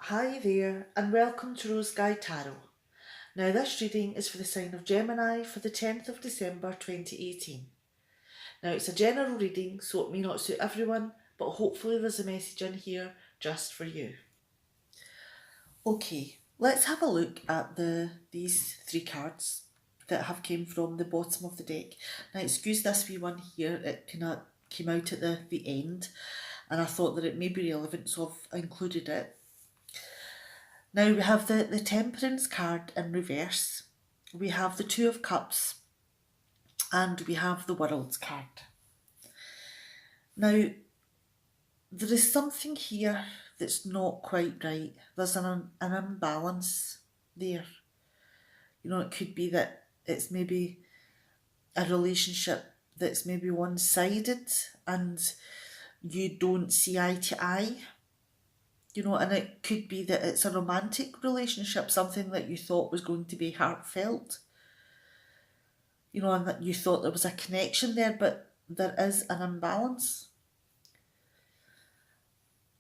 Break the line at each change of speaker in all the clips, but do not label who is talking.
Hi there, and welcome to Rose Guide Tarot. Now, this reading is for the sign of Gemini for the 10th of December 2018. Now, it's a general reading, so it may not suit everyone, but hopefully there's a message in here just for you. Okay, let's have a look at these three cards that have came from the bottom of the deck. Now, excuse this wee one here, it kind of came out at the end, and I thought that it may be relevant, so I've included it. Now we have the Temperance card in reverse, we have the Two of Cups, and we have the World's card. Now, there is something here that's not quite right. There's an imbalance there. You know, it could be that it's maybe a relationship that's maybe one-sided and you don't see eye to eye. You know, and it could be that it's a romantic relationship, something that you thought was going to be heartfelt. You know, and that you thought there was a connection there, but there is an imbalance.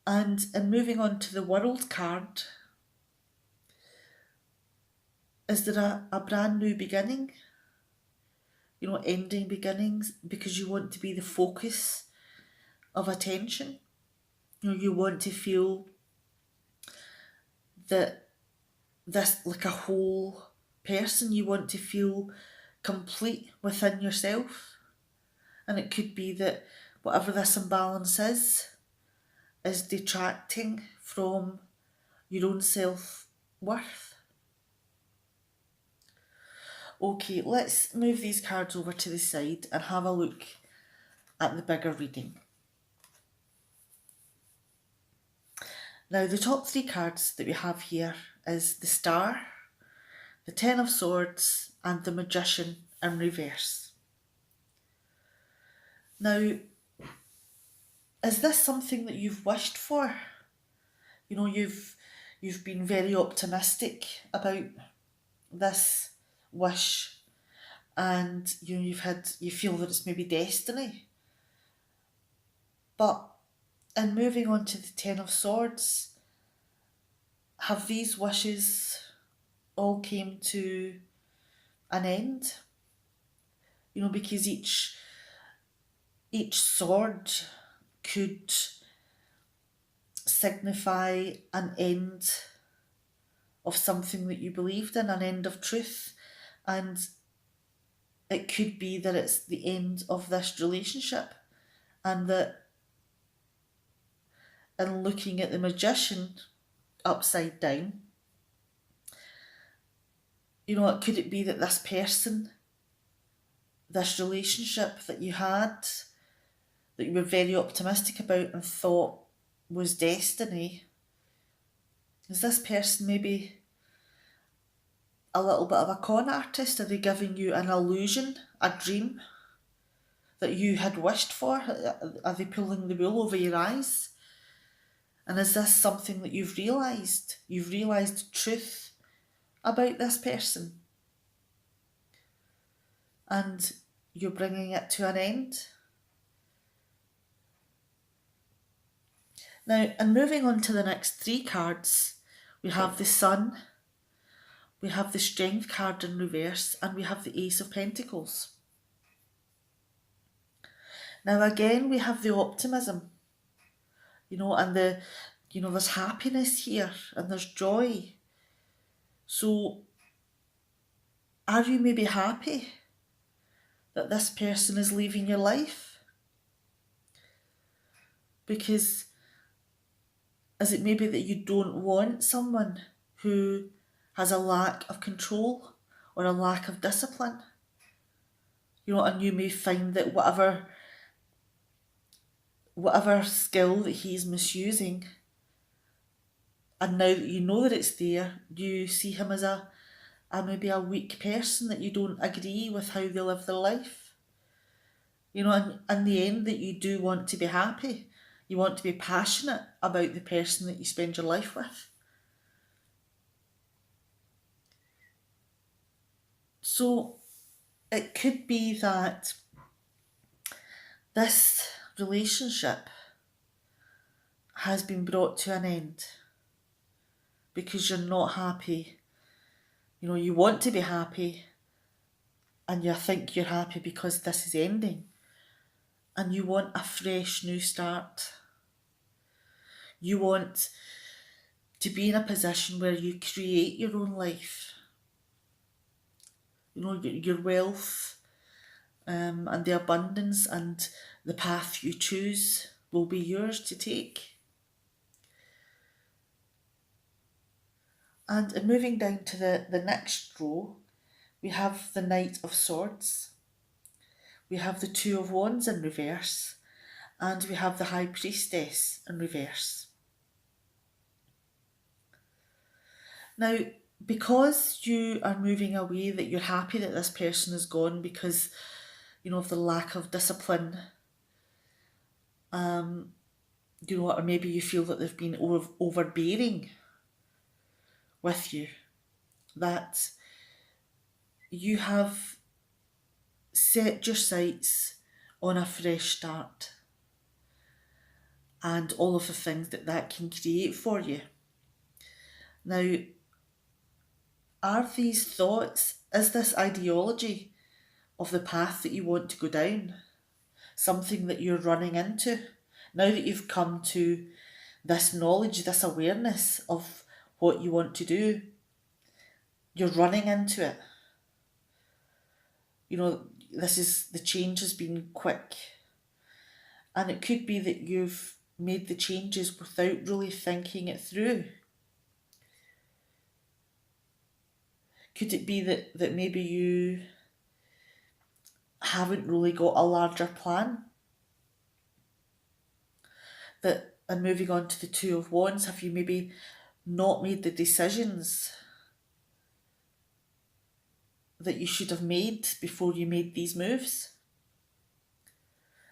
And in moving on to the World card, is there a brand new beginning? You know, ending beginnings, because you want to be the focus of attention. You know, you want to feel that this, like a whole person, you want to feel complete within yourself. And it could be that whatever this imbalance is detracting from your own self-worth. Okay, let's move these cards over to the side and have a look at the bigger reading. Now, the top three cards that we have here is the Star, the Ten of Swords, and the Magician in reverse. Now, is this something that you've wished for? You know, you've been very optimistic about this wish, and you know, you feel that it's maybe destiny. But in moving on to the Ten of Swords, have these wishes all came to an end? You know, because each sword could signify an end of something that you believed in, an end of truth, and it could be that it's the end of this relationship, and that in looking at the Magician upside down, you know, could it be that this person, this relationship that you had, that you were very optimistic about and thought was destiny, is this person maybe a little bit of a con artist? Are they giving you an illusion, a dream that you had wished for? Are they pulling the wool over your eyes? And is this something that you've realised? You've realised truth about this person, and you're bringing it to an end? Now, and moving on to the next three cards, we have the Sun, we have the Strength card in reverse, and we have the Ace of Pentacles. Now again, we have the optimism, you know, and there's happiness here and there's joy. So are you maybe happy that this person is leaving your life? Because is it maybe that you don't want someone who has a lack of control or a lack of discipline? You know, and you may find that whatever skill that he's misusing, and now that you know that it's there, you see him as a maybe a weak person, that you don't agree with how they live their life. You know, and in the end, that you do want to be happy. You want to be passionate about the person that you spend your life with. So it could be that this relationship has been brought to an end. because you're not happy. You know, you want to be happy, and you think you're happy because this is ending, and you want a fresh new start. You want to be in a position where you create your own life. You know, your wealth, and the abundance and the path you choose will be yours to take. And in moving down to the next row, we have the Knight of Swords, we have the Two of Wands in reverse, and we have the High Priestess in reverse. Now, because you are moving away, that you're happy that this person is gone because, you know, of the lack of discipline, you know, or maybe you feel that they've been overbearing with you, that you have set your sights on a fresh start and all of the things that that can create for you. Now, are these thoughts, is this ideology of the path that you want to go down something that you're running into? Now that you've come to this knowledge, this awareness of what you want to do, you're running into it. You know, the change has been quick. And it could be that you've made the changes without really thinking it through. Could it be that maybe you haven't really got a larger plan? That, and moving on to the Two of Wands, have you maybe not made the decisions that you should have made before you made these moves?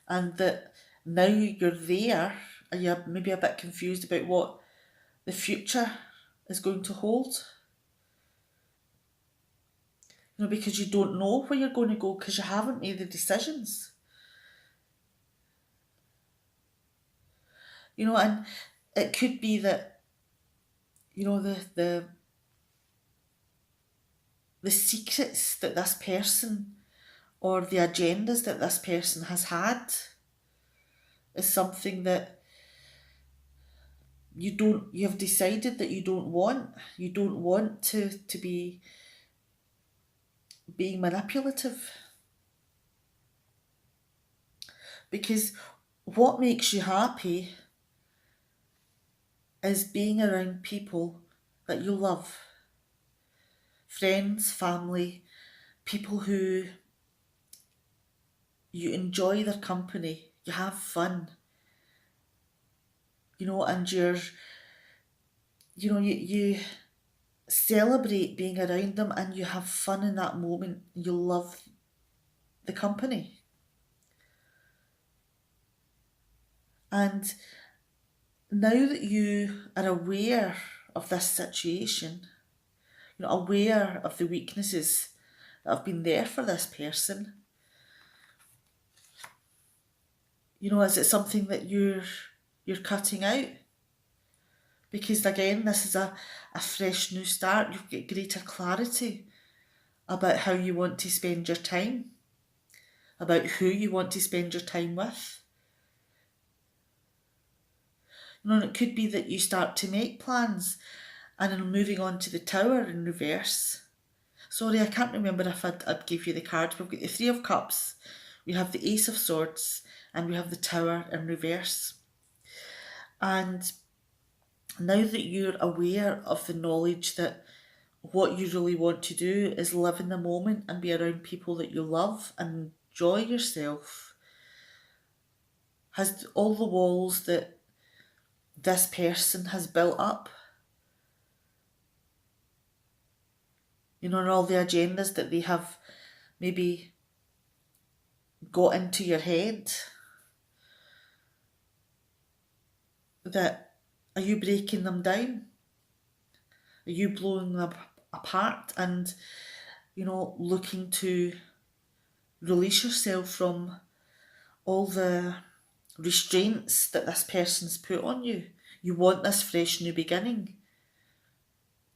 And that now you're there, and you're maybe a bit confused about what the future is going to hold? You know, because you don't know where you're going to go because you haven't made the decisions. You know, and it could be that, you know, the secrets that this person, or the agendas that this person has had, is something that you have decided that you don't want. You don't want to be being manipulative. Because what makes you happy is being around people that you love. Friends, family, people who you enjoy their company, you have fun. You know, and you celebrate being around them, and you have fun in that moment. You love the company. And now that you are aware of this situation, you know, aware of the weaknesses that have been there for this person, you know, is it something that you're cutting out? Because again, this is a fresh new start. You've got greater clarity about how you want to spend your time, about who you want to spend your time with. You know, and it could be that you start to make plans, and then moving on to the Tower in reverse. Sorry, I can't remember if I'd give you the cards. We've got the Three of Cups, we have the Ace of Swords, and we have the Tower in reverse. And now that you're aware of the knowledge that what you really want to do is live in the moment and be around people that you love and enjoy yourself, has all the walls that this person has built up, you know, and all the agendas that they have maybe got into your head, that, are you breaking them down? Are you blowing them apart and, you know, looking to release yourself from all the restraints that this person's put on you? You want this fresh new beginning.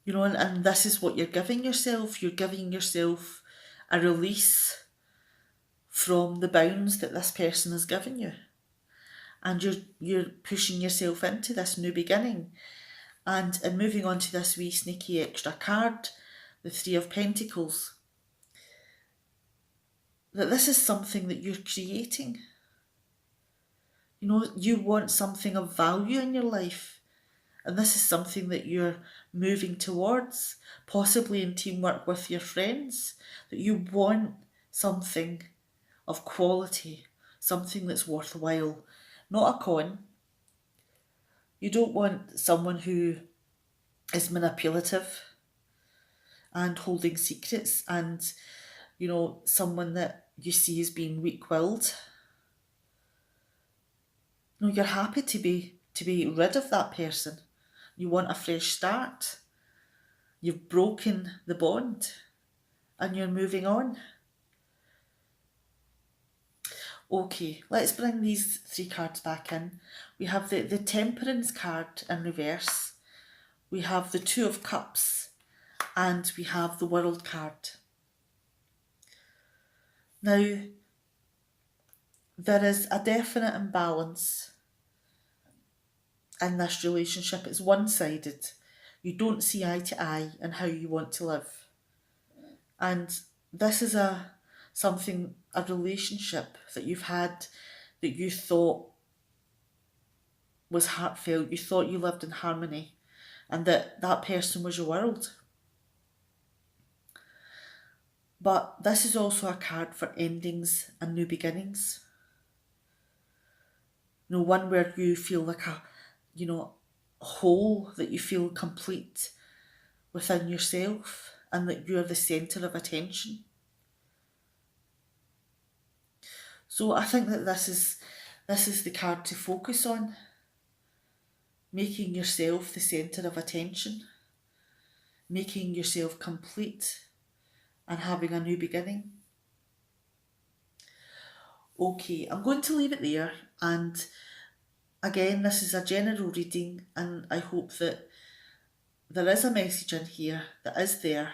and this is what you're giving yourself. You're giving yourself a release from the bounds that this person has given you. And you're pushing yourself into this new beginning. And moving on to this wee sneaky extra card, the Three of Pentacles, that this is something that you're creating. You want something of value in your life, and this is something that you're moving towards, possibly in teamwork with your friends, that you want something of quality, something that's worthwhile, not a con. You don't want someone who is manipulative and holding secrets and, someone that you see as being weak-willed. No, you're happy to be rid of that person. You want a fresh start. You've broken the bond and you're moving on. Okay, let's bring these three cards back in. We have the Temperance card in reverse. We have the Two of Cups and we have the World card. Now, there is a definite imbalance in this relationship. It's one-sided. You don't see eye to eye in how you want to live. And this is a relationship that you've had that you thought was heartfelt. You thought you lived in harmony and that person was your world. But this is also a card for endings and new beginnings. One where you feel like a whole, that you feel complete within yourself and that you're the centre of attention. So I think that this is the card to focus on, making yourself the centre of attention, making yourself complete and having a new beginning. Okay, I'm going to leave it there, and again, this is a general reading and I hope that there is a message in here that is there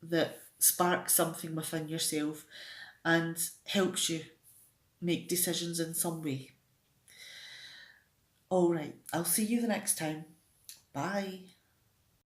that sparks something within yourself and helps you make decisions in some way. Alright, I'll see you the next time. Bye.